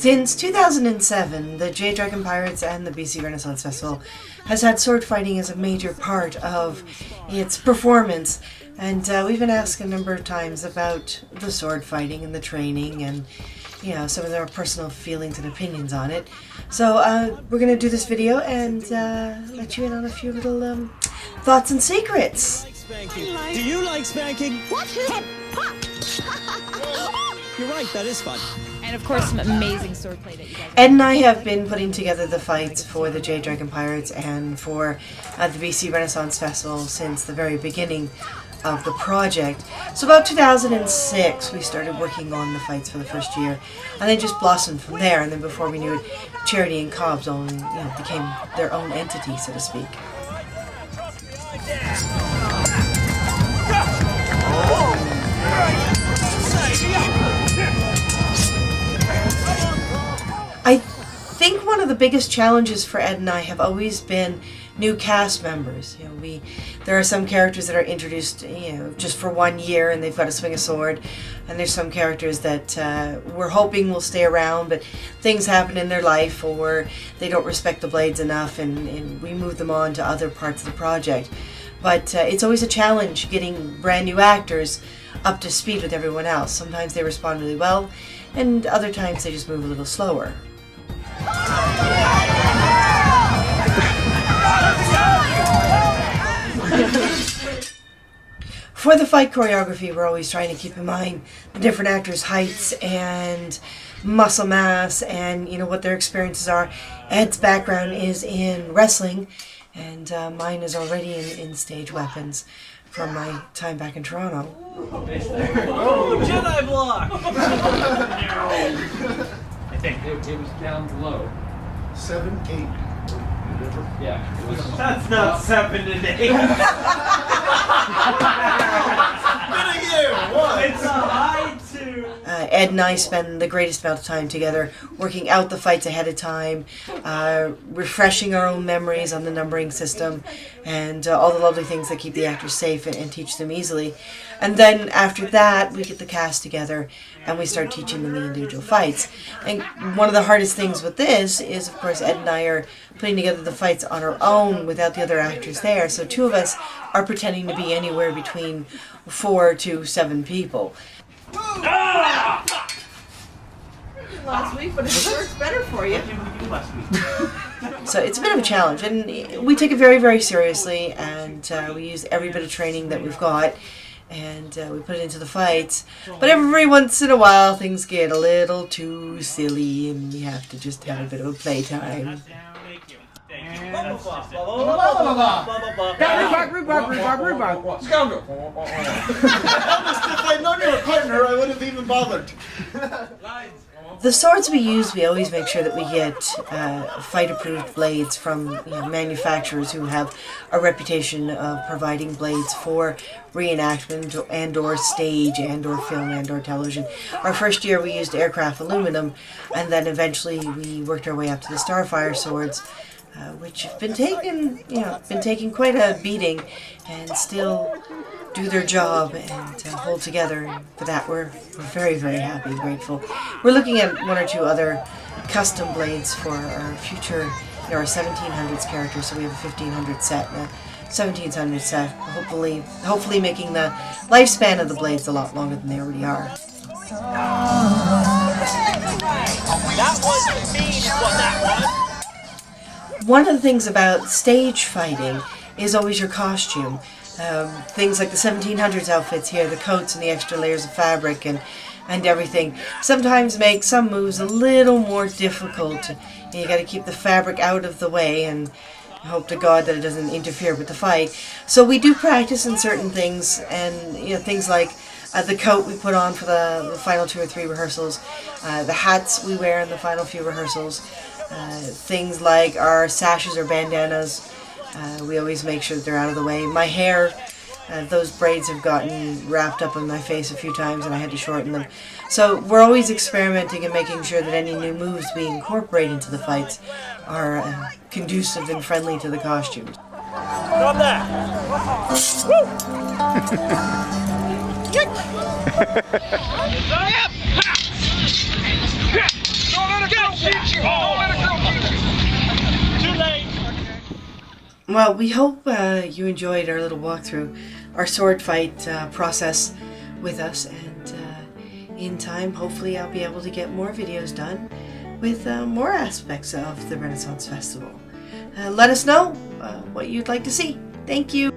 Since 2007, the Jade Dragon Pirates and the BC Renfest Festival has had sword fighting as a major part of its performance. And we've been asked a number of times about the sword fighting and the training and, you know, some of our personal feelings and opinions on it. So we're going to do this video and let you in on a few little thoughts and secrets. Do you like spanking? What? You're right, that is fun. And of course, some amazing swordplay that you guys. Ed and I have been putting together the fights for the Jade Dragon Pirates and for the BC Renfest Festival since the very beginning of the project. So about 2006 we started working on the fights for the first year, and they just blossomed from there, and then before we knew it, Charity and Cobb's own, became their own entity, so to speak. I think one of the biggest challenges for Ed and I have always been new cast members. There are some characters that are introduced, just for 1 year and they've got to swing a sword, and there's some characters that we're hoping will stay around, but things happen in their life or they don't respect the blades enough, and we move them on to other parts of the project. But it's always a challenge getting brand new actors up to speed with everyone else. Sometimes they respond really well, and other times they just move a little slower. For the fight choreography, we're always trying to keep in mind the different actors' heights and muscle mass and what their experiences are. Ed's background is in wrestling, and mine is already in stage weapons from my time back in Toronto. Oh, Jedi block! I think it was down low. 7, 8. Yeah. That's not 7 and 8. It's a high 2. Ed and I spend the greatest amount of time together working out the fights ahead of time, refreshing our own memories on the numbering system, and all the lovely things that keep the actors safe and teach them easily. And then after that, we get the cast together and we start teaching them the individual fights. And one of the hardest things with this is, of course, Ed and I are putting together the fights on our own without the other actors there. So 2 of us are pretending to be anywhere between 4 to 7 people. Last week, but it works better for you. So it's a bit of a challenge, and we take it very, very seriously, and we use every bit of training that we've got, and we put it into the fights. But every once in a while things get a little too silly and we have to just have a bit of a playtime. Scoundrel! If I'd known you were a partner, I would have even bothered. The swords we use, we always make sure that we get fight-approved blades from manufacturers who have a reputation of providing blades for reenactment and/or stage and/or film and/or television. Our first year we used aircraft aluminum, and then eventually we worked our way up to the Starfire swords, which have been taking quite a beating and still do their job and hold together. And for that we're very, very happy and grateful. We're looking at 1 or 2 other custom blades for our future, our 1700s characters. So we have a 1500 set and a 1700 set, hopefully making the lifespan of the blades a lot longer than they already are. That wasn't me, what that was. One of the things about stage fighting is always your costume. Things like the 1700s outfits here, the coats and the extra layers of fabric and everything, sometimes make some moves a little more difficult. You got to keep the fabric out of the way and hope to God that it doesn't interfere with the fight. So we do practice in certain things, and things like the coat we put on for the final 2 or 3 rehearsals, the hats we wear in the final few rehearsals, things like our sashes or bandanas. We always make sure that they're out of the way. My hair, those braids have gotten wrapped up in my face a few times and I had to shorten them. So we're always experimenting and making sure that any new moves we incorporate into the fights are conducive and friendly to the costumes. Stop that! Woo! Don't let a girl teach you. Don't let a girl teach you. Too late. Well, we hope you enjoyed our little walkthrough, our sword fight process with us, and in time, hopefully I'll be able to get more videos done with more aspects of the Renaissance Festival. Let us know what you'd like to see. Thank you.